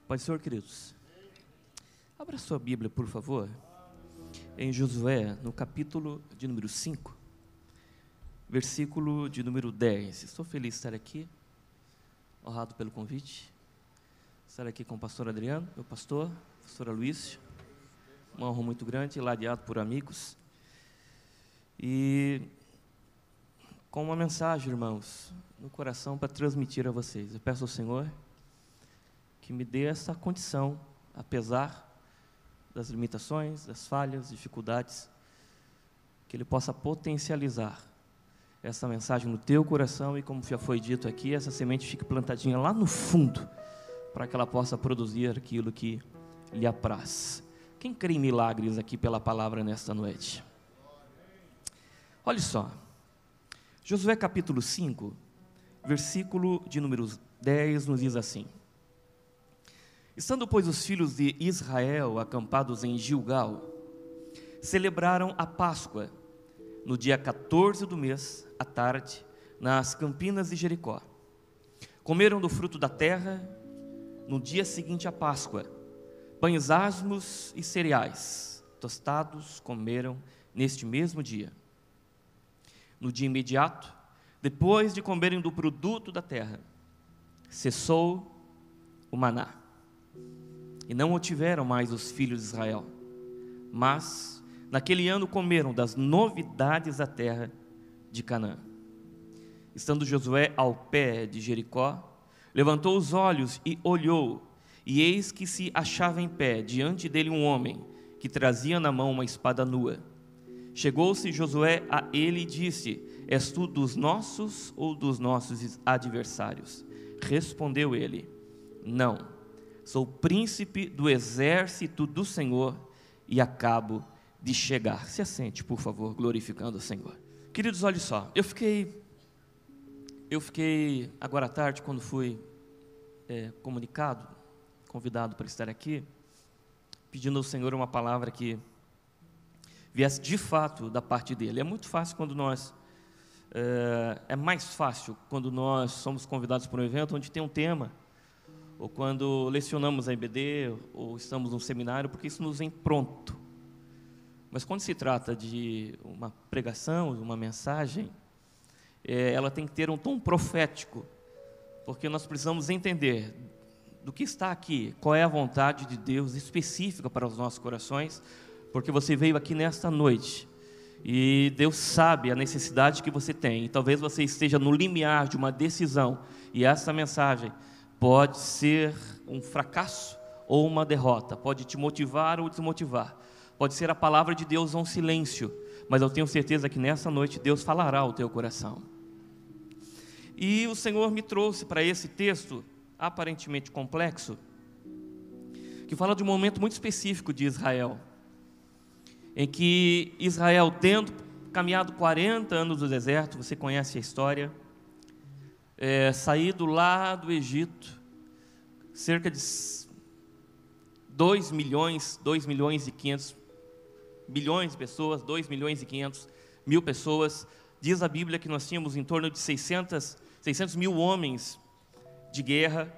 Pai do Senhor, queridos, abra sua Bíblia, por favor, em Josué, no capítulo de número 5, versículo de número 10. Estou feliz de estar aqui, honrado pelo convite, estar aqui com o pastor Adriano, meu pastor, pastora Luiz, uma honra muito grande, ladeado por amigos, e com uma mensagem, irmãos, no coração para transmitir a vocês. Eu peço ao Senhor que me dê essa condição, apesar das limitações, das falhas, dificuldades, que Ele possa potencializar essa mensagem no teu coração e, como já foi dito aqui, essa semente fique plantadinha lá no fundo, para que ela possa produzir aquilo que lhe apraz. Quem crê em milagres aqui pela palavra nesta noite? Olha só, Josué capítulo 5, versículo de número 10 nos diz assim: Estando, pois, os filhos de Israel acampados em Gilgal, celebraram a Páscoa no dia 14 do mês, à tarde, nas campinas de Jericó. Comeram do fruto da terra no dia seguinte à Páscoa, pães asmos e cereais tostados comeram neste mesmo dia. No dia imediato, depois de comerem do produto da terra, cessou o maná. E não o tiveram mais os filhos de Israel, mas naquele ano comeram das novidades da terra de Canaã. Estando Josué ao pé de Jericó, levantou os olhos e olhou, e eis que se achava em pé diante dele um homem, que trazia na mão uma espada nua. Chegou-se Josué a ele e disse: És tu dos nossos ou dos nossos adversários? Respondeu ele: Não. Sou príncipe do exército do Senhor e acabo de chegar. Se assente, por favor, glorificando o Senhor. Queridos, olha só, eu fiquei agora à tarde, quando fui convidado para estar aqui, pedindo ao Senhor uma palavra que viesse de fato da parte dele. É muito fácil quando nós, é mais fácil quando nós somos convidados para um evento onde tem um tema, ou quando lecionamos a IBD, ou estamos num seminário, porque isso nos vem pronto. Mas quando se trata de uma pregação, de uma mensagem, ela tem que ter um tom profético, porque nós precisamos entender do que está aqui, qual é a vontade de Deus específica para os nossos corações, porque você veio aqui nesta noite, e Deus sabe a necessidade que você tem, e talvez você esteja no limiar de uma decisão, e essa mensagem pode ser um fracasso ou uma derrota, pode te motivar ou desmotivar, pode ser a palavra de Deus ou um silêncio, mas eu tenho certeza que nessa noite Deus falará ao teu coração. E o Senhor me trouxe para esse texto, aparentemente complexo, que fala de um momento muito específico de Israel, em que Israel, tendo caminhado 40 anos no deserto, você conhece a história, saído lá do Egito, cerca de 2 milhões e 500 bilhões de pessoas, 2 milhões e 500 mil pessoas, diz a Bíblia que nós tínhamos em torno de 600 mil homens de guerra.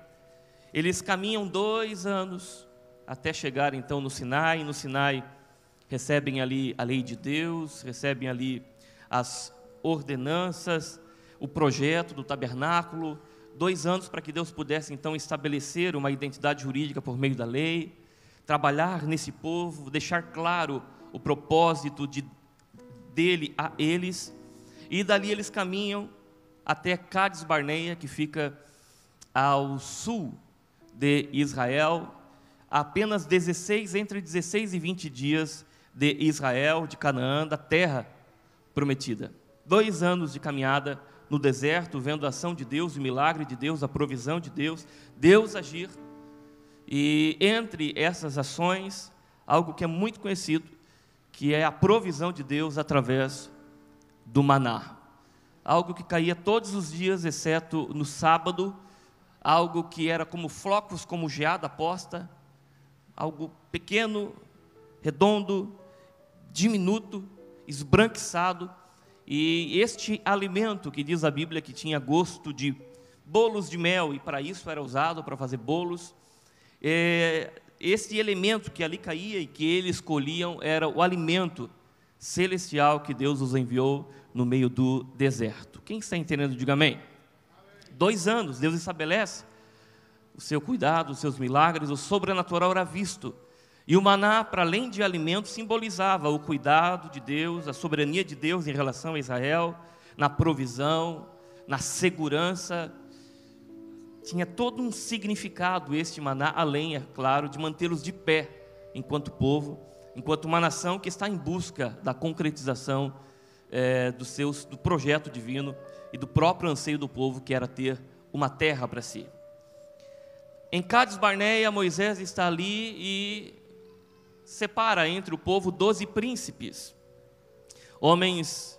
Eles caminham 2 anos até chegar então no Sinai. No Sinai recebem ali a lei de Deus, recebem ali as ordenanças, o projeto do tabernáculo, 2 anos para que Deus pudesse então estabelecer uma identidade jurídica por meio da lei, trabalhar nesse povo, deixar claro o propósito dele a eles, e dali eles caminham até Cádiz Barneia, que fica ao sul de Israel, a apenas entre 16 e 20 dias de Israel, de Canaã, da terra prometida. 2 anos de caminhada no deserto, vendo a ação de Deus, o milagre de Deus, a provisão de Deus, Deus agir. E entre essas ações, algo que é muito conhecido, que é a provisão de Deus através do maná. Algo que caía todos os dias, exceto no sábado, algo que era como flocos, como geada posta, algo pequeno, redondo, diminuto, esbranquiçado. E este alimento, que diz a Bíblia que tinha gosto de bolos de mel, e para isso era usado, para fazer bolos, esse elemento que ali caía e que eles escolhiam era o alimento celestial que Deus os enviou no meio do deserto. Quem está entendendo, diga amém. 2 anos, Deus estabelece o seu cuidado, os seus milagres, o sobrenatural era visto. E o maná, para além de alimento, simbolizava o cuidado de Deus, a soberania de Deus em relação a Israel, na provisão, na segurança. Tinha todo um significado este maná, além, é claro, de mantê-los de pé enquanto povo, enquanto uma nação que está em busca da concretização do projeto divino e do próprio anseio do povo, que era ter uma terra para si. Em Cádiz Barneia, Moisés está ali e separa entre o povo 12 príncipes, homens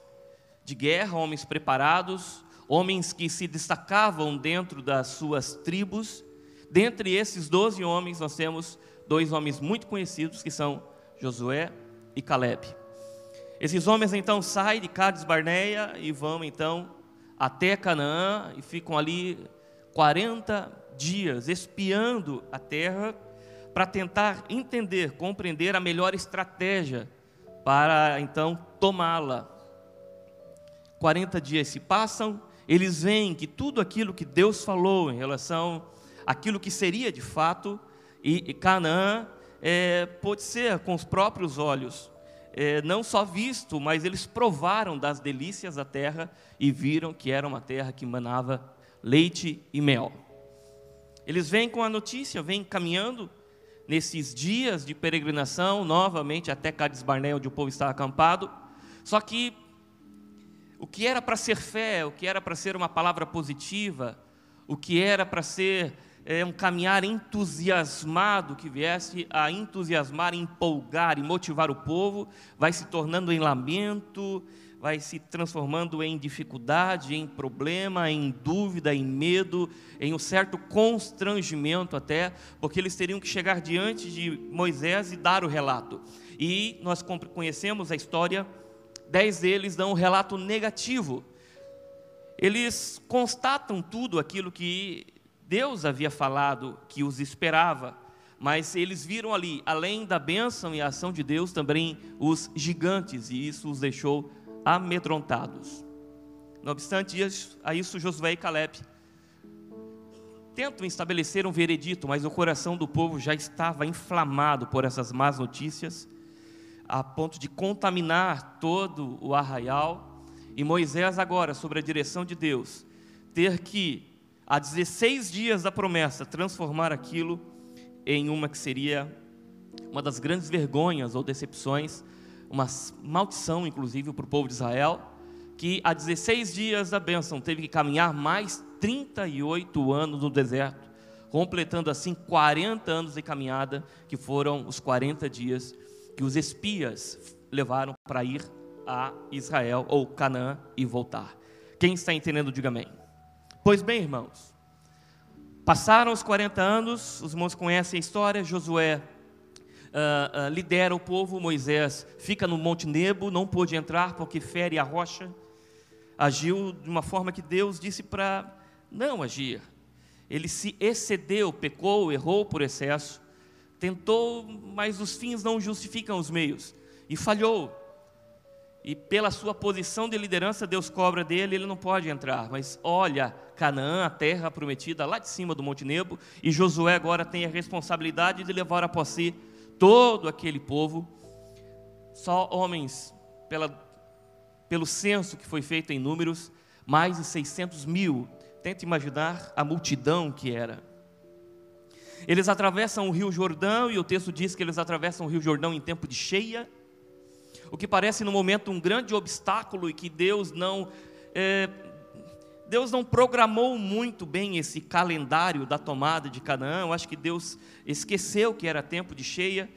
de guerra, homens preparados, homens que se destacavam dentro das suas tribos. Dentre esses 12 homens, nós temos 2 homens muito conhecidos, que são Josué e Caleb. Esses homens então saem de Cádiz Barneia e vão então até Canaã, e ficam ali 40 dias espiando a terra, para tentar entender, compreender a melhor estratégia para então tomá-la. 40 dias se passam, eles veem que tudo aquilo que Deus falou em relação àquilo que seria de fato, e Canaã pode ser com os próprios olhos, não só visto, mas eles provaram das delícias da terra e viram que era uma terra que manava leite e mel. Eles vêm com a notícia, vêm caminhando nesses dias de peregrinação, novamente até Cádiz Barneia, onde o povo estava acampado. Só que o que era para ser fé, o que era para ser uma palavra positiva, o que era para ser um caminhar entusiasmado, que viesse a entusiasmar, empolgar e motivar o povo, vai se tornando em lamento, vai se transformando em dificuldade, em problema, em dúvida, em medo, em um certo constrangimento até, porque eles teriam que chegar diante de Moisés e dar o relato. E nós conhecemos a história, 10 deles dão um relato negativo. Eles constatam tudo aquilo que Deus havia falado, que os esperava, mas eles viram ali, além da bênção e a ação de Deus, também os gigantes, e isso os deixou amedrontados. Não obstante a isso, Josué e Caleb tentam estabelecer um veredito, mas o coração do povo já estava inflamado por essas más notícias, a ponto de contaminar todo o arraial. E Moisés agora, sob a direção de Deus, ter que, a 16 dias da promessa, transformar aquilo em uma que seria uma das grandes vergonhas ou decepções, uma maldição inclusive para o povo de Israel, que a 16 dias da bênção teve que caminhar mais 38 anos no deserto, completando assim 40 anos de caminhada, que foram os 40 dias que os espias levaram para ir a Israel ou Canaã e voltar. Quem está entendendo, diga amém. Pois bem, irmãos, passaram os 40 anos, os irmãos conhecem a história. Josué lidera o povo, Moisés fica no Monte Nebo, não pôde entrar porque fere a rocha, agiu de uma forma que Deus disse para não agir. Ele se excedeu, pecou, errou por excesso, tentou, mas os fins não justificam os meios, e falhou. E pela sua posição de liderança, Deus cobra dele, ele não pode entrar. Mas olha, Canaã, a terra prometida lá de cima do Monte Nebo, e Josué agora tem a responsabilidade de levar após si todo aquele povo. Só homens, pelo censo que foi feito em números, mais de 600 mil. Tenta imaginar a multidão que era. Eles atravessam o rio Jordão, e o texto diz que eles atravessam o rio Jordão em tempo de cheia, o que parece no momento um grande obstáculo, e que Deus não programou muito bem esse calendário da tomada de Canaã. Eu acho que Deus esqueceu que era tempo de cheia,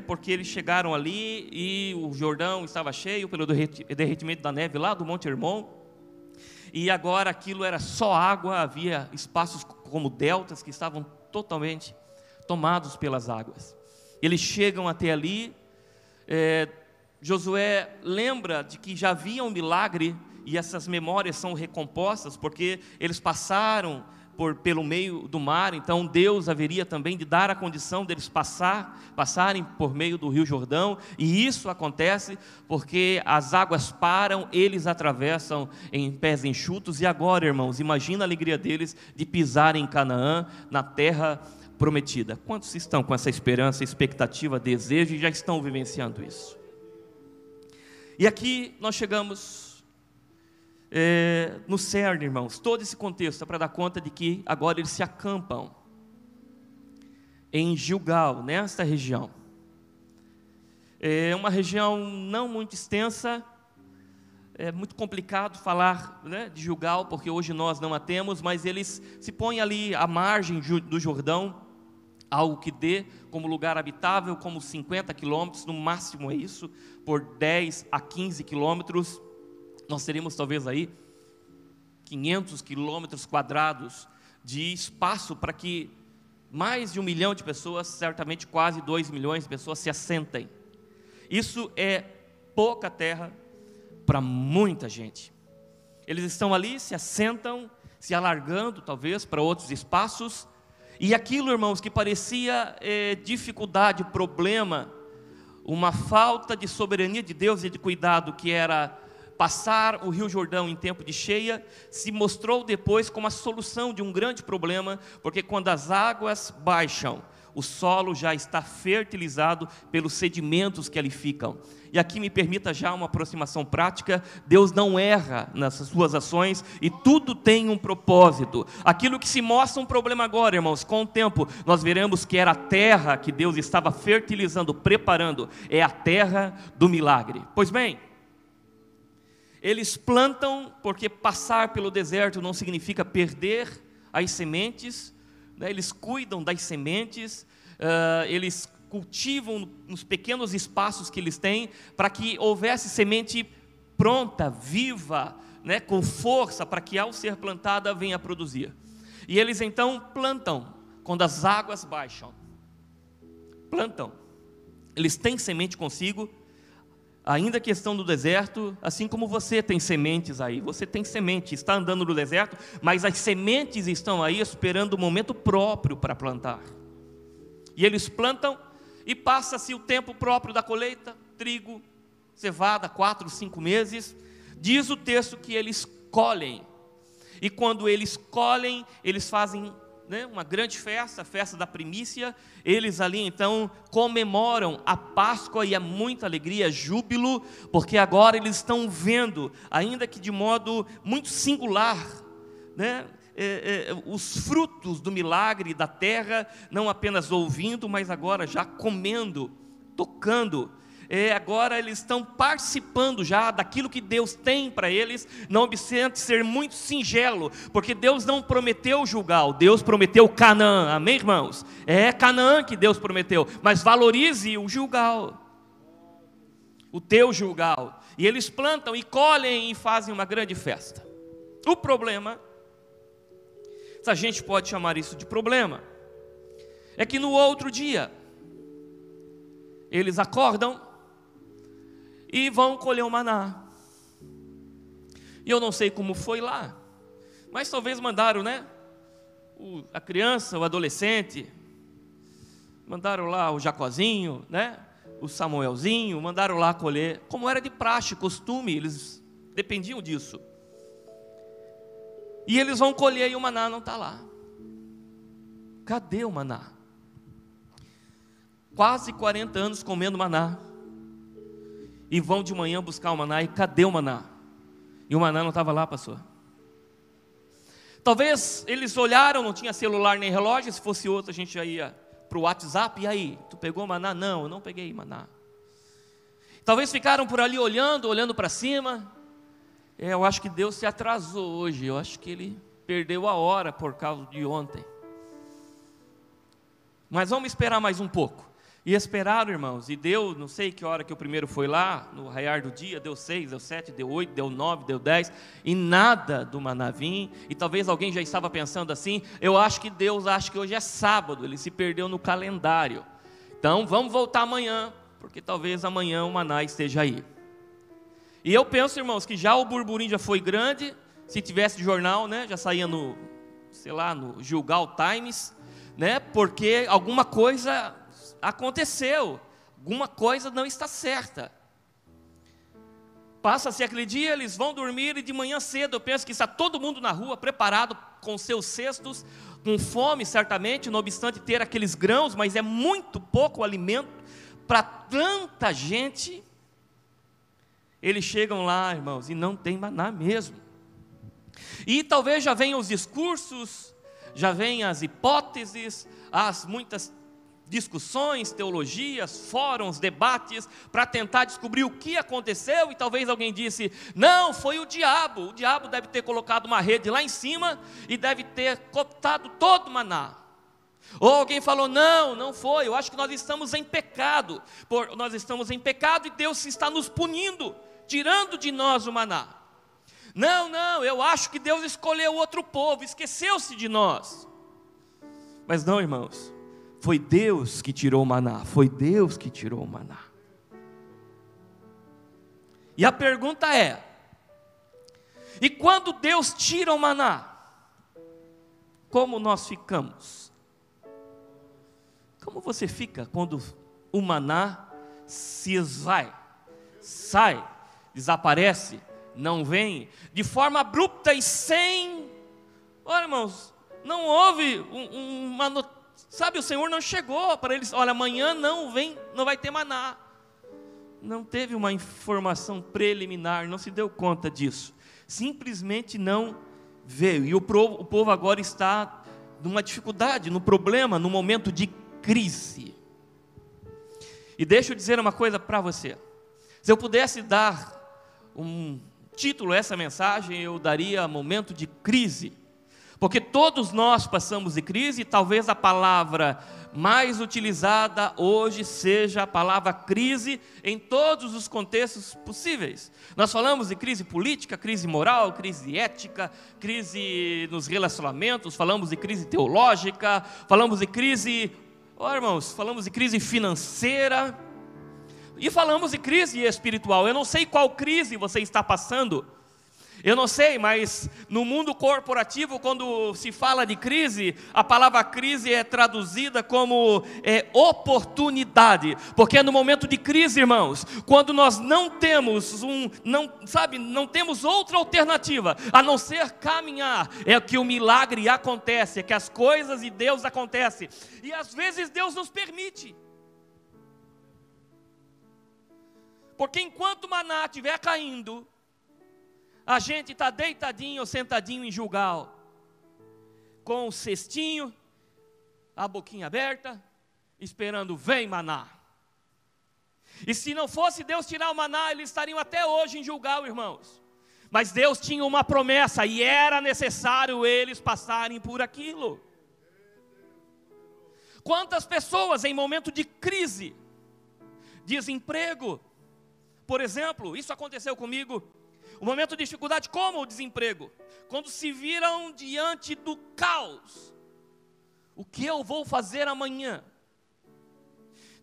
porque eles chegaram ali e o Jordão estava cheio pelo derretimento da neve lá do Monte Hermon, e agora aquilo era só água, havia espaços como deltas que estavam totalmente tomados pelas águas. Eles chegam até ali, Josué lembra de que já havia um milagre, e essas memórias são recompostas, porque eles passaram pelo meio do mar, então Deus haveria também de dar a condição deles passarem por meio do Rio Jordão, e isso acontece porque as águas param, eles atravessam em pés enxutos, e agora, irmãos, imagina a alegria deles de pisar em Canaã, na terra prometida. Quantos estão com essa esperança, expectativa, desejo e já estão vivenciando isso? E aqui nós chegamos no cerne, irmãos. Todo esse contexto é para dar conta de que agora eles se acampam em Gilgal, nesta região. É uma região não muito extensa, é muito complicado falar, né, de Gilgal, porque hoje nós não a temos, mas eles se põem ali à margem do Jordão, algo que dê como lugar habitável, como 50 quilômetros, no máximo é isso, por 10 a 15 quilômetros, nós teríamos talvez aí 500 quilômetros quadrados de espaço para que mais de 1 milhão de pessoas, certamente quase 2 milhões de pessoas se assentem. Isso é pouca terra para muita gente. Eles estão ali, se assentam, se alargando talvez para outros espaços, e aquilo, irmãos, que parecia dificuldade, problema, uma falta de soberania de Deus e de cuidado, que era passar o Rio Jordão em tempo de cheia, se mostrou depois como a solução de um grande problema, porque quando as águas baixam, o solo já está fertilizado pelos sedimentos que ali ficam. E aqui me permita já uma aproximação prática. Deus não erra nas suas ações e tudo tem um propósito. Aquilo que se mostra um problema agora, irmãos, com o tempo nós veremos que era a terra que Deus estava fertilizando, preparando, é a terra do milagre. Pois bem, eles plantam, porque passar pelo deserto não significa perder as sementes, né? Eles cuidam das sementes, eles cultivam nos pequenos espaços que eles têm, para que houvesse semente pronta, viva, né? Com força, para que ao ser plantada venha a produzir. E eles então plantam, quando as águas baixam, plantam, eles têm semente consigo. Ainda questão do deserto, assim como você tem sementes aí, você tem semente, está andando no deserto, mas as sementes estão aí esperando o momento próprio para plantar. E eles plantam e passa-se o tempo próprio da colheita, trigo, cevada, 4, 5 meses, diz o texto que eles colhem. E quando eles colhem, eles fazem, né, uma grande festa, a festa da primícia. Eles ali então comemoram a Páscoa e há muita alegria, júbilo, porque agora eles estão vendo, ainda que de modo muito singular, né, os frutos do milagre da terra, não apenas ouvindo, mas agora já comendo, tocando. Agora eles estão participando já daquilo que Deus tem para eles, não obstante ser muito singelo, porque Deus não prometeu Gilgal, Deus prometeu Canaã, amém, irmãos? É Canaã que Deus prometeu, mas valorize o Gilgal, o teu Gilgal. E eles plantam e colhem e fazem uma grande festa. O problema, se a gente pode chamar isso de problema, é que no outro dia eles acordam e vão colher o maná. E eu não sei como foi lá, mas talvez mandaram, né, a criança, o adolescente, mandaram lá o Jacozinho, né, o Samuelzinho, mandaram lá colher, como era de praxe, costume, eles dependiam disso. E eles vão colher e o maná não está lá. Cadê o maná? Quase 40 anos comendo maná. E vão de manhã buscar o maná, e cadê o maná? E o maná não estava lá, pastor. Talvez eles olharam, não tinha celular nem relógio, se fosse outro a gente já ia para o WhatsApp, e aí, tu pegou maná? Não, eu não peguei maná. Talvez ficaram por ali olhando para cima. Eu acho que Deus se atrasou hoje, eu acho que Ele perdeu a hora por causa de ontem. Mas vamos esperar mais um pouco. E esperaram, irmãos, e deu, não sei que hora que o primeiro foi lá, no raiar do dia, deu 6, deu 7, deu 8, deu 9, deu 10, e nada do maná vinha. E talvez alguém já estava pensando assim, eu acho que Deus acha que hoje é sábado, Ele se perdeu no calendário. Então vamos voltar amanhã, porque talvez amanhã o maná esteja aí. E eu penso, irmãos, que já o burburinho já foi grande, se tivesse jornal, né, já saía sei lá, no Gilgal Times, né? Porque alguma coisa aconteceu, alguma coisa não está certa. Passa-se aquele dia, eles vão dormir e de manhã cedo, eu penso que está todo mundo na rua, preparado com seus cestos, com fome certamente, não obstante ter aqueles grãos, mas é muito pouco alimento para tanta gente. Eles chegam lá, irmãos, e não tem maná mesmo. E talvez já venham os discursos, já venham as hipóteses, as muitas discussões, teologias, fóruns, debates, para tentar descobrir o que aconteceu. E talvez alguém disse, não, foi o diabo deve ter colocado uma rede lá em cima e deve ter cooptado todo o maná. Ou alguém falou, não foi, eu acho que nós estamos em pecado, e Deus está nos punindo, tirando de nós o maná. Não, eu acho que Deus escolheu outro povo, esqueceu-se de nós. Mas não, irmãos, foi Deus que tirou o maná, E a pergunta é, e quando Deus tira o maná, como nós ficamos? Como você fica quando o maná se esvai, sai, desaparece, não vem, de forma abrupta e sem... Olha, irmãos, não houve sabe, o Senhor não chegou para eles, olha, amanhã não vai ter maná. Não teve uma informação preliminar, não se deu conta disso. Simplesmente não veio. E o povo agora está numa dificuldade, no problema, no momento de crise. E deixa eu dizer uma coisa para você. Se eu pudesse dar um título a essa mensagem, eu daria momento de crise. Porque todos nós passamos de crise, e talvez a palavra mais utilizada hoje seja a palavra crise em todos os contextos possíveis. Nós falamos de crise política, crise moral, crise ética, crise nos relacionamentos, falamos de crise teológica, falamos de crise, irmãos, falamos de crise financeira e falamos de crise espiritual. Eu não sei qual crise você está passando. Eu não sei, mas no mundo corporativo, quando se fala de crise, a palavra crise é traduzida como oportunidade, porque no momento de crise, irmãos, quando nós não temos não temos outra alternativa a não ser caminhar, é que o milagre acontece, é que as coisas de Deus acontecem, e às vezes Deus nos permite, porque enquanto o maná estiver caindo, a gente está deitadinho ou sentadinho em Gilgal, com o cestinho, a boquinha aberta, esperando, vem maná. E se não fosse Deus tirar o maná, eles estariam até hoje em Gilgal, irmãos. Mas Deus tinha uma promessa, e era necessário eles passarem por aquilo. Quantas pessoas em momento de crise, desemprego, por exemplo, isso aconteceu comigo. O momento de dificuldade, como o desemprego, quando se viram diante do caos, o que eu vou fazer amanhã?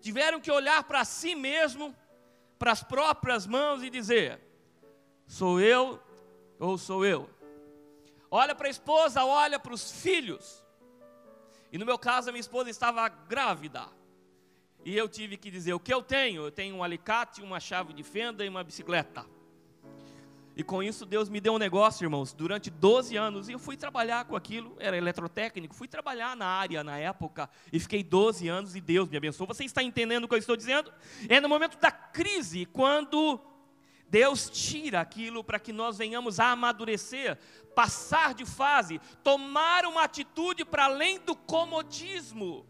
Tiveram que olhar para si mesmo, para as próprias mãos e dizer, sou eu ou sou eu? Olha para a esposa, olha para os filhos. E no meu caso a minha esposa estava grávida, e eu tive que dizer, o que eu tenho? Eu tenho um alicate, uma chave de fenda e uma bicicleta. E com isso Deus me deu um negócio, irmãos, durante 12 anos, e eu fui trabalhar com aquilo, era eletrotécnico, fui trabalhar na área na época, e fiquei 12 anos e Deus me abençoou. Você está entendendo o que eu estou dizendo? É no momento da crise, quando Deus tira aquilo para que nós venhamos a amadurecer, passar de fase, tomar uma atitude para além do comodismo,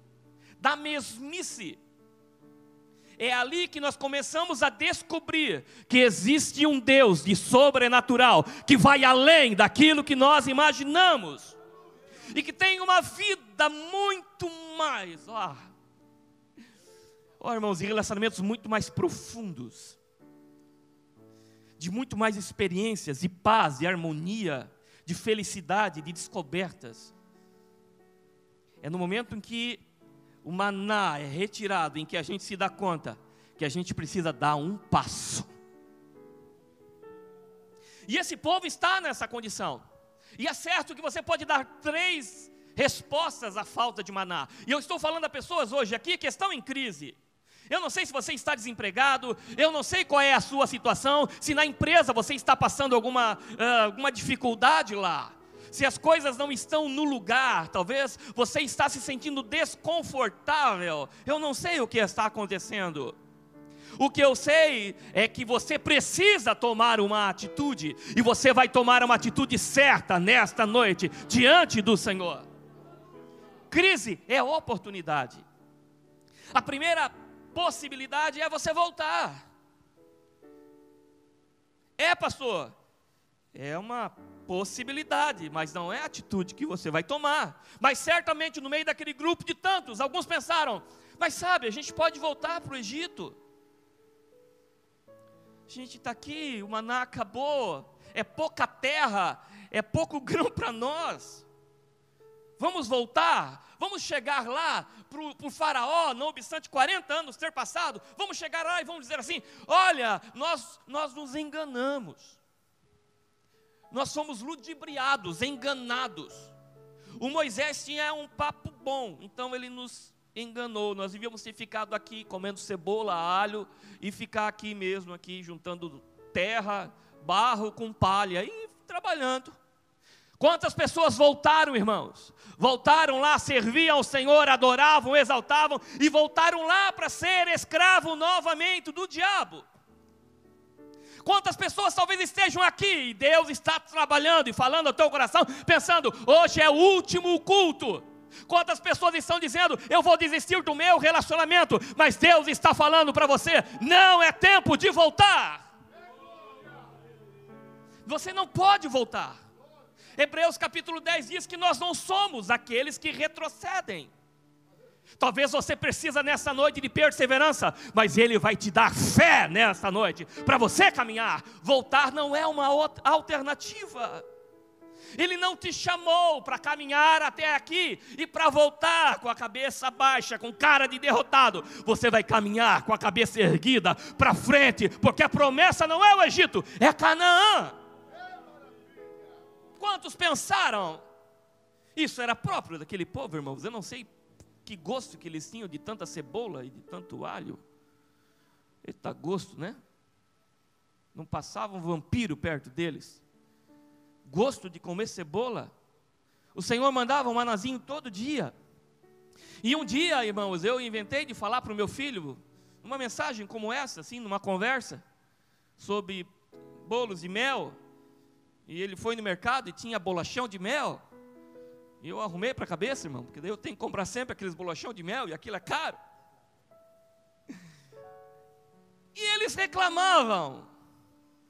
da mesmice. É ali que nós começamos a descobrir que existe um Deus de sobrenatural, que vai além daquilo que nós imaginamos, e que tem uma vida muito mais, irmãos, em relacionamentos muito mais profundos, de muito mais experiências, de paz, de harmonia, de felicidade, de descobertas. É no momento em que o maná é retirado, em que a gente se dá conta que a gente precisa dar um passo. E esse povo está nessa condição. E é certo que você pode dar 3 respostas à falta de maná. E eu estou falando a pessoas hoje aqui que estão em crise. Eu não sei se você está desempregado, eu não sei qual é a sua situação, se na empresa você está passando alguma dificuldade lá, se as coisas não estão no lugar, talvez você está se sentindo desconfortável, eu não sei o que está acontecendo. O que eu sei é que você precisa tomar uma atitude, e você vai tomar uma atitude certa nesta noite, diante do Senhor. Crise é oportunidade. A primeira possibilidade é você voltar. Pastor, é uma possibilidade, mas não é a atitude que você vai tomar. Mas certamente no meio daquele grupo de tantos, alguns pensaram, mas sabe, a gente pode voltar para o Egito. A gente está aqui, o maná acabou, é pouca terra, é pouco grão para nós. Vamos voltar, vamos chegar lá para o faraó, não obstante 40 anos ter passado, vamos chegar lá e vamos dizer assim, olha, nós nos enganamos, nós somos ludibriados, enganados. O Moisés tinha um papo bom, então ele nos enganou, nós devíamos ter ficado aqui comendo cebola, alho, e ficar aqui mesmo, aqui juntando terra, barro com palha, e trabalhando. Quantas pessoas voltaram, irmãos? Voltaram lá, serviam ao Senhor, adoravam, exaltavam, e voltaram lá para ser escravo novamente do diabo. Quantas pessoas talvez estejam aqui, e Deus está trabalhando e falando ao teu coração, pensando, hoje é o último culto. Quantas pessoas estão dizendo, eu vou desistir do meu relacionamento, mas Deus está falando para você, não é tempo de voltar. Você não pode voltar. Hebreus capítulo 10 diz que nós não somos aqueles que retrocedem. Talvez você precisa nessa noite de perseverança, mas Ele vai te dar fé nessa noite, para você caminhar. Voltar não é uma alternativa. Ele não te chamou para caminhar até aqui e para voltar com a cabeça baixa, com cara de derrotado. Você vai caminhar com a cabeça erguida para frente, porque a promessa não é o Egito, é Canaã. Quantos pensaram? Isso era próprio daquele povo, irmãos. Eu não sei que gosto que eles tinham de tanta cebola e de tanto alho. Eita gosto, né? Não passava um vampiro perto deles. Gosto de comer cebola. O Senhor mandava um manazinho todo dia. E um dia, irmãos, eu inventei de falar para o meu filho, numa mensagem como essa, assim, numa conversa, sobre bolos de mel. E ele foi no mercado e tinha bolachão de mel. E eu arrumei para a cabeça, irmão, porque daí eu tenho que comprar sempre aqueles bolachão de mel, e aquilo é caro. E eles reclamavam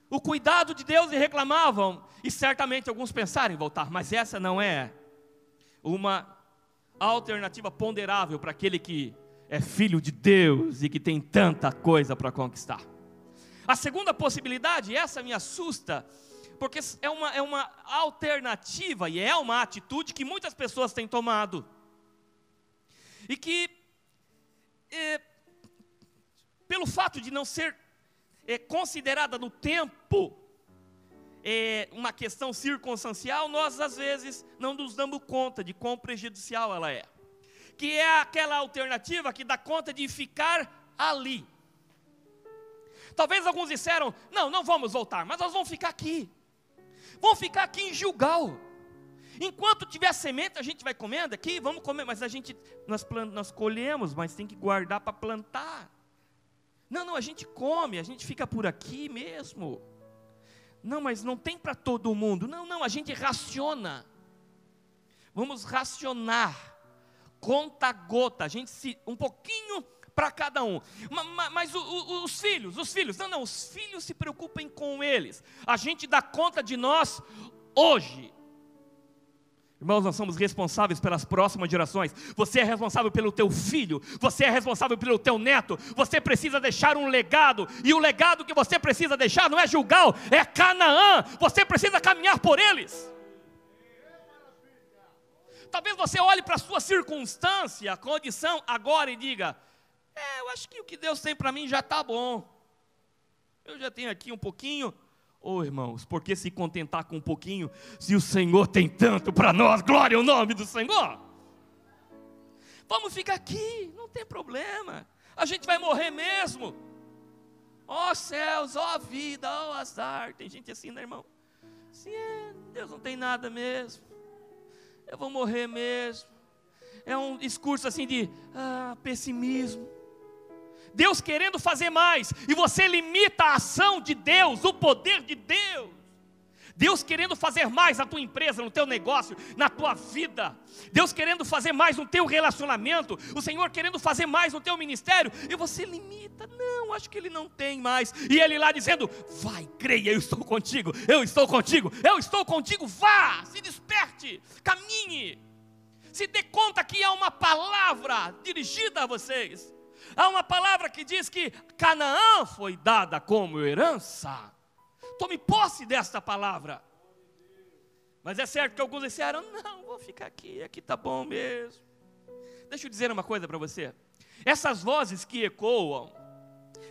o cuidado de Deus, e reclamavam, e certamente alguns pensaram em voltar, mas essa não é uma alternativa ponderável para aquele que é filho de Deus e que tem tanta coisa para conquistar. A segunda possibilidade, essa me assusta, porque é uma alternativa e é uma atitude que muitas pessoas têm tomado, e que pelo fato de não ser considerada no tempo, uma questão circunstancial, nós às vezes não nos damos conta de quão prejudicial ela é, que é aquela alternativa que dá conta de ficar ali. Talvez alguns disseram, não vamos voltar, mas nós vamos ficar aqui. Vamos ficar aqui em Gilgal. Enquanto tiver semente, a gente vai comendo aqui, vamos comer, mas nós colhemos, mas tem que guardar para plantar. Não, a gente come, a gente fica por aqui mesmo. Não, mas não tem para todo mundo. Não, a gente raciona. Vamos racionar, conta gota, a gente um pouquinho para cada um. Mas os filhos, os filhos se preocupem com eles. A gente dá conta de nós hoje. Irmãos, nós somos responsáveis pelas próximas gerações. Você é responsável pelo teu filho, você é responsável pelo teu neto. Você precisa deixar um legado, e o legado que você precisa deixar não é Gilgal, é Canaã. Você precisa caminhar por eles. Talvez você olhe para a sua circunstância, a condição agora, e diga, eu acho que o que Deus tem para mim já está bom. Eu já tenho aqui um pouquinho, Oh, irmãos, por que se contentar com um pouquinho, se o Senhor tem tanto para nós? Glória ao nome do Senhor. Vamos ficar aqui, não tem problema. A gente vai morrer mesmo. Ó céus, ó vida, ó azar. Tem gente assim, né, irmão? Sim, Deus não tem nada mesmo. Eu vou morrer mesmo. É um discurso assim de pessimismo. Deus querendo fazer mais, e você limita a ação de Deus, o poder de Deus. Deus querendo fazer mais na tua empresa, no teu negócio, na tua vida. Deus querendo fazer mais no teu relacionamento. O Senhor querendo fazer mais no teu ministério. E você limita. Não, acho que Ele não tem mais. E Ele lá dizendo, vai, creia, eu estou contigo. Eu estou contigo, eu estou contigo. Vá, se desperte, caminhe. Se dê conta que há uma palavra dirigida a vocês. Há uma palavra que diz que Canaã foi dada como herança. Tome posse desta palavra. Mas é certo que alguns disseram, não, vou ficar aqui está bom mesmo. Deixa eu dizer uma coisa para você. Essas vozes que ecoam,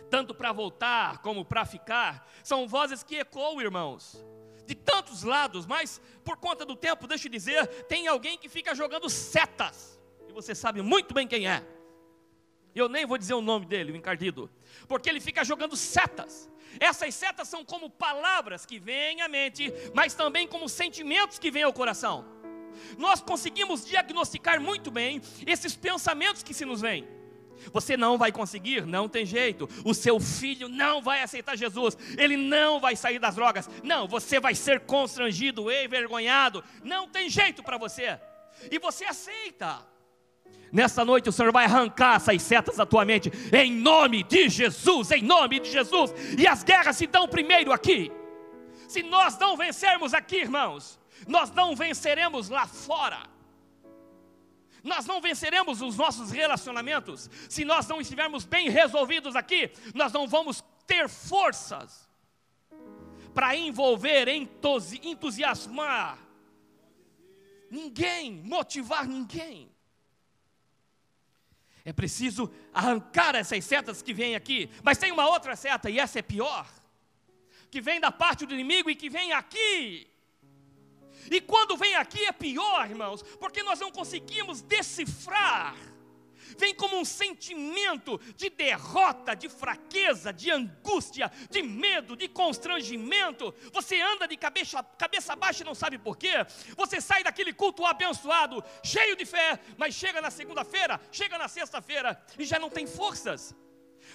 tanto para voltar como para ficar, são vozes que ecoam, irmãos, de tantos lados. Mas por conta do tempo, deixa eu dizer, tem alguém que fica jogando setas. E você sabe muito bem quem é. Eu nem vou dizer o nome dele, o encardido, porque ele fica jogando setas. Essas setas são como palavras que vêm à mente, mas também como sentimentos que vêm ao coração. Nós conseguimos diagnosticar muito bem esses pensamentos que se nos vêm. Você não vai conseguir, não tem jeito. O seu filho não vai aceitar Jesus. Ele não vai sair das drogas. Não, você vai ser constrangido, envergonhado. Não tem jeito para você. E você aceita. Nessa noite o Senhor vai arrancar essas setas da tua mente, em nome de Jesus, em nome de Jesus. E as guerras se dão primeiro aqui. Se nós não vencermos aqui, irmãos, nós não venceremos lá fora. Nós não venceremos os nossos relacionamentos. Se nós não estivermos bem resolvidos aqui, nós não vamos ter forças para envolver, entusiasmar ninguém, motivar ninguém. É preciso arrancar essas setas que vêm aqui. Mas tem uma outra seta, e essa é pior, que vem da parte do inimigo e que vem aqui. E quando vem aqui é pior, irmãos, porque nós não conseguimos decifrar. Vem como um sentimento de derrota, de fraqueza, de angústia, de medo, de constrangimento. Você anda de cabeça baixa e não sabe por quê. Você sai daquele culto abençoado, cheio de fé, mas chega na segunda-feira, chega na sexta-feira e já não tem forças.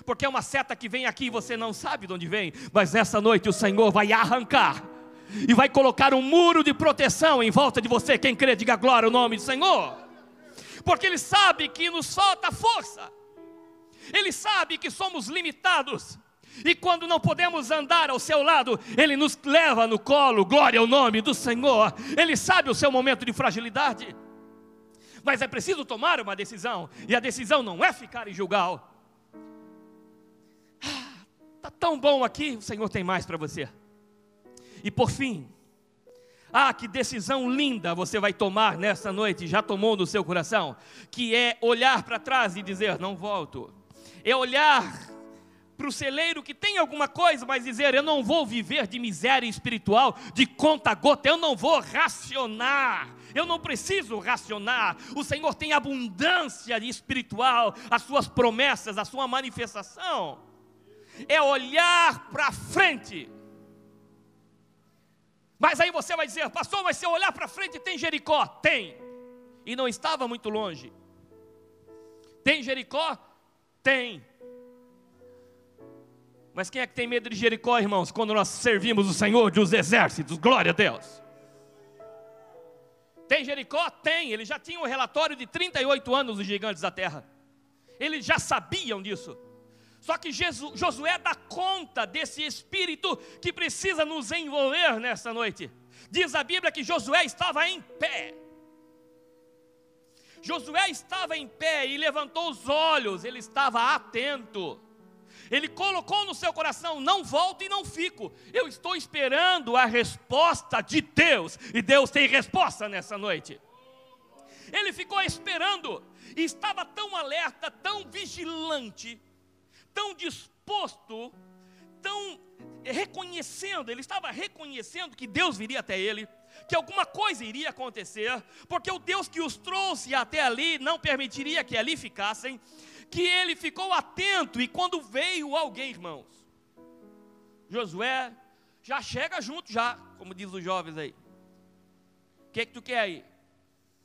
Porque é uma seta que vem aqui e você não sabe de onde vem. Mas nessa noite o Senhor vai arrancar e vai colocar um muro de proteção em volta de você. Quem crê, diga glória ao nome do Senhor. Porque Ele sabe que nos falta força. Ele sabe que somos limitados. E quando não podemos andar ao seu lado, Ele nos leva no colo, glória ao nome do Senhor. Ele sabe o seu momento de fragilidade. Mas é preciso tomar uma decisão. E a decisão não é ficar em Gilgal. Está tão bom aqui, o Senhor tem mais para você. E por fim, que decisão linda você vai tomar nessa noite, já tomou no seu coração, que é olhar para trás e dizer, não volto. É olhar para o celeiro que tem alguma coisa, mas dizer, eu não vou viver de miséria espiritual, de conta-gota, eu não vou racionar, eu não preciso racionar. O Senhor tem abundância espiritual, as suas promessas, a sua manifestação. É olhar para frente. Mas aí você vai dizer, pastor, mas se eu olhar para frente tem Jericó? Tem, e não estava muito longe. Tem Jericó? Tem. Mas quem é que tem medo de Jericó, irmãos, quando nós servimos o Senhor dos exércitos? Glória a Deus. Tem Jericó? Tem. Eles já tinham um relatório de 38 anos dos gigantes da terra. Eles já sabiam disso. Só que Josué dá conta desse espírito que precisa nos envolver nessa noite. Diz a Bíblia que Josué estava em pé. Josué estava em pé e levantou os olhos, ele estava atento. Ele colocou no seu coração, não volto e não fico. Eu estou esperando a resposta de Deus. E Deus tem resposta nessa noite. Ele ficou esperando e estava tão alerta, tão vigilante, tão disposto, tão ele estava reconhecendo que Deus viria até ele, que alguma coisa iria acontecer, porque o Deus que os trouxe até ali não permitiria que ali ficassem, que ele ficou atento. E quando veio alguém, irmãos, Josué já chega junto já, como diz os jovens aí. O que tu quer aí?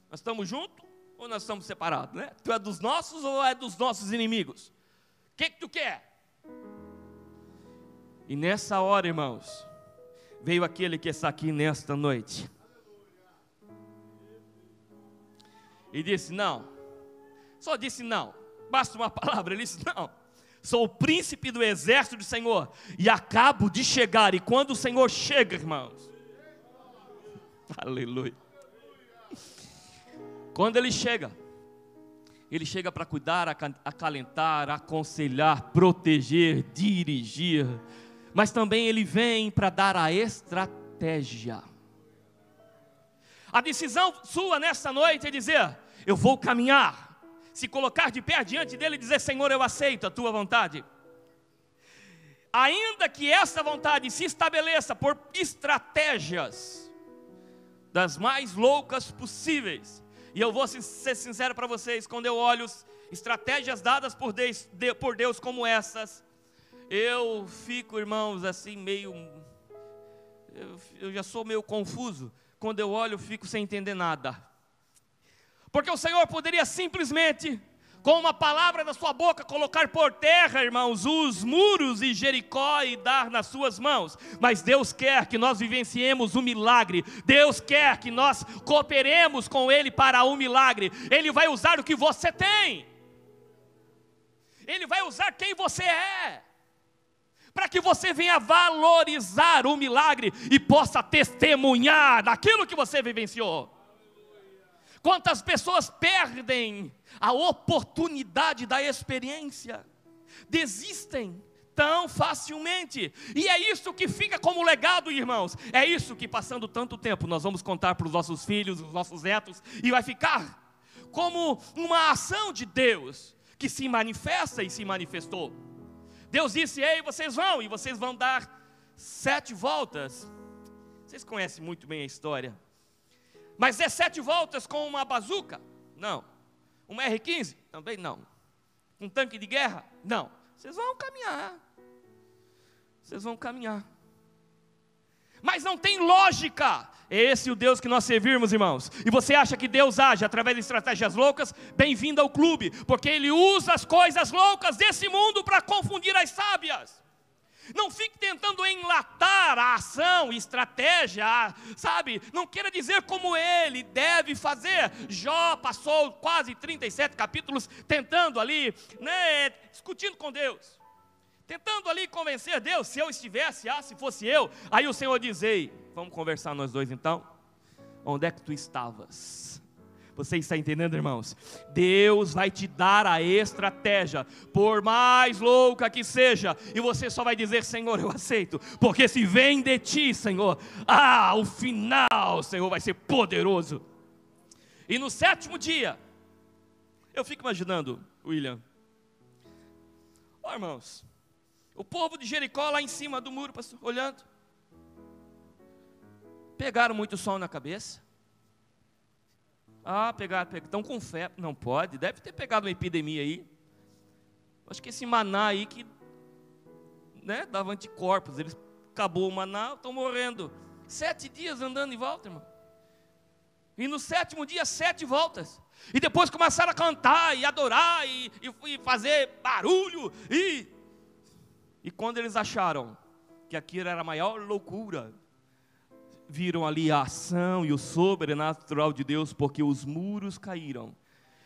Nós estamos juntos ou nós estamos separados, né? Tu é dos nossos ou é dos nossos inimigos? O que tu quer? E nessa hora, irmãos, veio aquele que está aqui nesta noite e disse não, só disse não, basta uma palavra. Ele disse não, sou o príncipe do exército do Senhor e acabo de chegar. E quando o Senhor chega, irmãos, aleluia, quando ele chega para cuidar, acalentar, aconselhar, proteger, dirigir, mas também ele vem para dar a estratégia. A decisão sua nessa noite é dizer: eu vou caminhar, se colocar de pé diante dele e dizer: Senhor, eu aceito a tua vontade. Ainda que essa vontade se estabeleça por estratégias das mais loucas possíveis. E eu vou ser sincero para vocês, quando eu olho estratégias dadas por Deus como essas, eu fico, irmãos, assim meio, eu já sou meio confuso. Quando eu olho, eu fico sem entender nada. Porque o Senhor poderia simplesmente, com uma palavra da sua boca, colocar por terra, irmãos, os muros de Jericó e dar nas suas mãos. Mas Deus quer que nós vivenciemos o milagre. Deus quer que nós cooperemos com Ele para o milagre. Ele vai usar o que você tem. Ele vai usar quem você é, para que você venha valorizar o milagre e possa testemunhar daquilo que você vivenciou. Quantas pessoas perdem a oportunidade da experiência, desistem tão facilmente, e é isso que fica como legado, irmãos. É isso que, passando tanto tempo, nós vamos contar para os nossos filhos, os nossos netos, e vai ficar como uma ação de Deus que se manifesta e se manifestou. Deus disse: ei, vocês vão, e vocês vão dar 7 voltas. Vocês conhecem muito bem a história. Mas é 7 voltas com uma bazuca? Não. Uma R-15? Também não. Um tanque de guerra? Não. Vocês vão caminhar. Vocês vão caminhar. Mas não tem lógica. É esse o Deus que nós servimos, irmãos. E você acha que Deus age através de estratégias loucas? Bem-vindo ao clube, porque Ele usa as coisas loucas desse mundo para confundir as sábias. Não fique tentando enlatar a ação, estratégia, sabe? Não queira dizer como Ele deve fazer. Jó passou quase 37 capítulos tentando ali, né, discutindo com Deus, tentando ali convencer Deus. Se eu estivesse, se fosse eu. Aí o Senhor diz: ei, vamos conversar nós dois então. Onde é que tu estavas? Você está entendendo, irmãos? Deus vai te dar a estratégia, por mais louca que seja, e você só vai dizer: Senhor, eu aceito, porque se vem de ti, Senhor, o final, Senhor, vai ser poderoso. E no 7º dia, eu fico imaginando, William, irmãos, o povo de Jericó lá em cima do muro, pastor, olhando, pegaram muito sol na cabeça. Pegaram, estão com febre. Não pode, deve ter pegado uma epidemia aí. Acho que esse maná aí que, né, dava anticorpos. Eles acabou o maná, estão morrendo. 7 dias andando em volta, irmão. E no 7º dia, 7 voltas. E depois começaram a cantar e adorar e fazer barulho. E quando eles acharam que aquilo era a maior loucura, viram ali a ação e o sobrenatural de Deus, porque os muros caíram.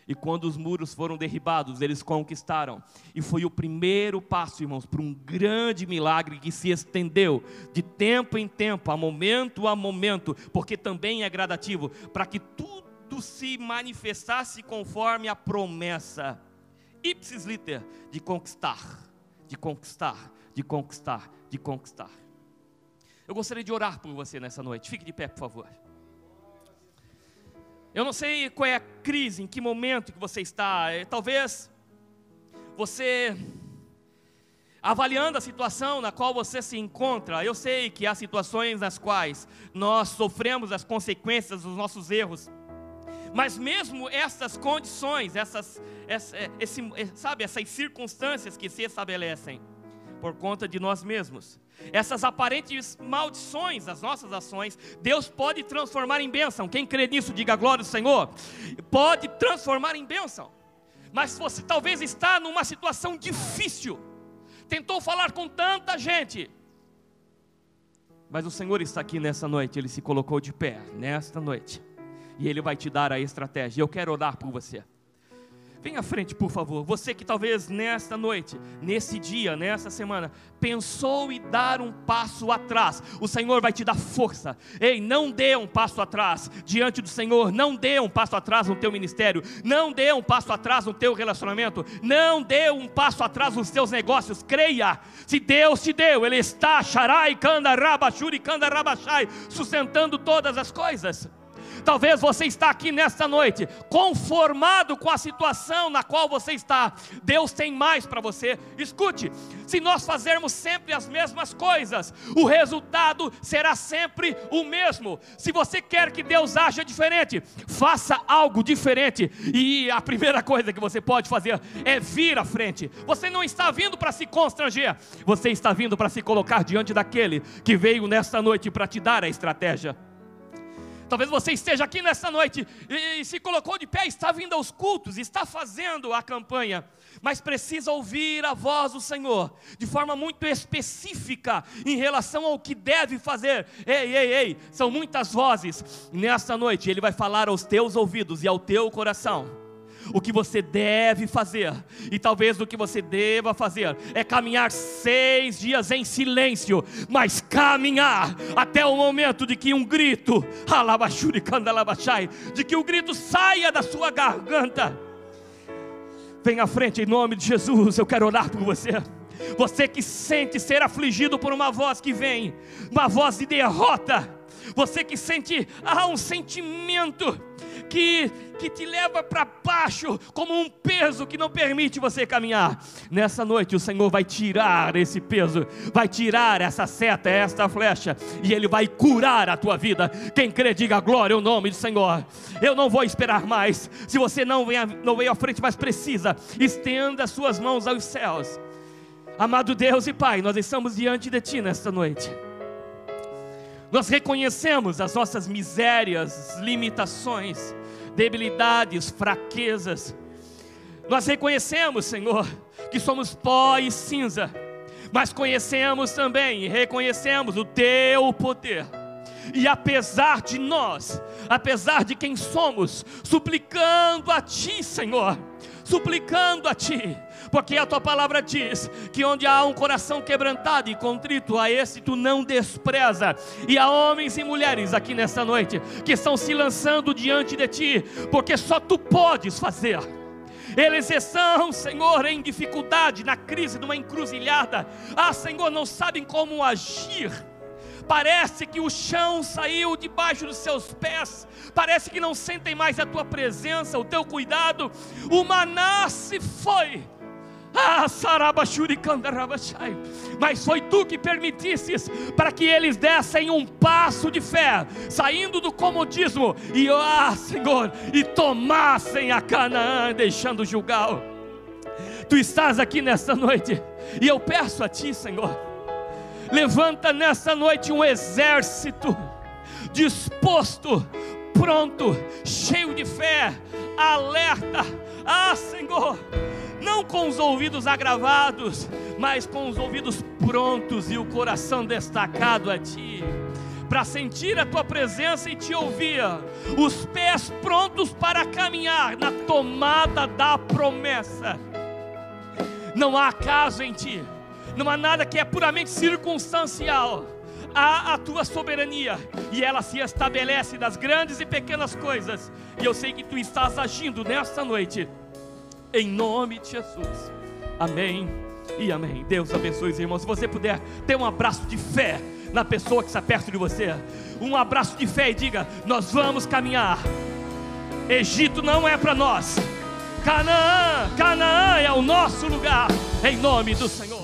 E quando os muros foram derribados, eles conquistaram. E foi o primeiro passo, irmãos, para um grande milagre que se estendeu de tempo em tempo, a momento, porque também é gradativo, para que tudo se manifestasse conforme a promessa ipsis liter de conquistar, de conquistar, de conquistar, de conquistar. Eu gostaria de orar por você nessa noite. Fique de pé, por favor. Eu não sei qual é a crise, em que momento que você está. Talvez você avaliando a situação na qual você se encontra. Eu sei que há situações nas quais nós sofremos as consequências dos nossos erros, mas mesmo essas condições, essas circunstâncias que se estabelecem por conta de nós mesmos, essas aparentes maldições das nossas ações, Deus pode transformar em bênção. Quem crê nisso, diga glória ao Senhor. Pode transformar em bênção. Mas você talvez está numa situação difícil, tentou falar com tanta gente, mas o Senhor está aqui nessa noite. Ele se colocou de pé nesta noite, e Ele vai te dar a estratégia. Eu quero orar por você. Vem à frente, por favor. Você que talvez nesta noite, nesse dia, nessa semana, pensou em dar um passo atrás, o Senhor vai te dar força. Ei, não dê um passo atrás diante do Senhor. Não dê um passo atrás no teu ministério. Não dê um passo atrás no teu relacionamento. Não dê um passo atrás nos teus negócios. Creia, se Deus te deu, Ele está sustentando todas as coisas. Talvez você está aqui nesta noite conformado com a situação na qual você está. Deus tem mais para você. Escute, se nós fazermos sempre as mesmas coisas, o resultado será sempre o mesmo. Se você quer que Deus haja diferente, faça algo diferente. E a primeira coisa que você pode fazer é vir à frente. Você não está vindo para se constranger, você está vindo para se colocar diante daquele que veio nesta noite para te dar a estratégia. Talvez você esteja aqui nessa noite e se colocou de pé, está vindo aos cultos, está fazendo a campanha, mas precisa ouvir a voz do Senhor de forma muito específica em relação ao que deve fazer. Ei, são muitas vozes. Nessa noite Ele vai falar aos teus ouvidos e ao teu coração o que você deve fazer. E talvez o que você deva fazer é caminhar 6 dias em silêncio, mas caminhar até o momento de que um grito, de que o grito saia da sua garganta. Vem à frente em nome de Jesus. Eu quero orar por você. Você que sente ser afligido por uma voz que vem, uma voz de derrota. Você que sente um sentimento que te leva para baixo, como um peso que não permite você caminhar. Nessa noite o Senhor vai tirar esse peso, vai tirar essa seta, esta flecha, e Ele vai curar a tua vida. Quem crê, diga glória ao nome do Senhor. Eu não vou esperar mais. Se você não veio à frente, mas precisa, estenda as suas mãos aos céus. Amado Deus e Pai, nós estamos diante de Ti nesta noite. Nós reconhecemos as nossas misérias, limitações, debilidades, fraquezas. Nós reconhecemos, Senhor, que somos pó e cinza, mas conhecemos também e reconhecemos o Teu poder. E apesar de nós, apesar de quem somos, suplicando a Ti, Senhor, suplicando a Ti, porque a Tua palavra diz que onde há um coração quebrantado e contrito, a esse Tu não despreza. E há homens e mulheres aqui nesta noite que estão se lançando diante de Ti, porque só Tu podes fazer. Eles estão, Senhor, em dificuldade, na crise de uma encruzilhada. Senhor, não sabem como agir. Parece que o chão saiu debaixo dos seus pés. Parece que não sentem mais a Tua presença, o Teu cuidado. O maná se foi. Mas foi Tu que permitisses para que eles dessem um passo de fé, saindo do comodismo e, Senhor, e tomassem a Canaã, deixando Gilgal. Tu estás aqui nesta noite, e eu peço a Ti, Senhor, levanta nesta noite um exército disposto, pronto, cheio de fé, alerta. Senhor, não com os ouvidos agravados, mas com os ouvidos prontos e o coração destacado a Ti, para sentir a Tua presença e Te ouvir, os pés prontos para caminhar na tomada da promessa. Não há acaso em Ti, não há nada que é puramente circunstancial. Há a Tua soberania, e ela se estabelece das grandes e pequenas coisas, e eu sei que Tu estás agindo nesta noite, em nome de Jesus. Amém e amém. Deus abençoe os irmãos. Se você puder, dê um abraço de fé na pessoa que está perto de você, um abraço de fé, e diga: nós vamos caminhar. Egito não é para nós, Canaã é o nosso lugar, em nome do Senhor.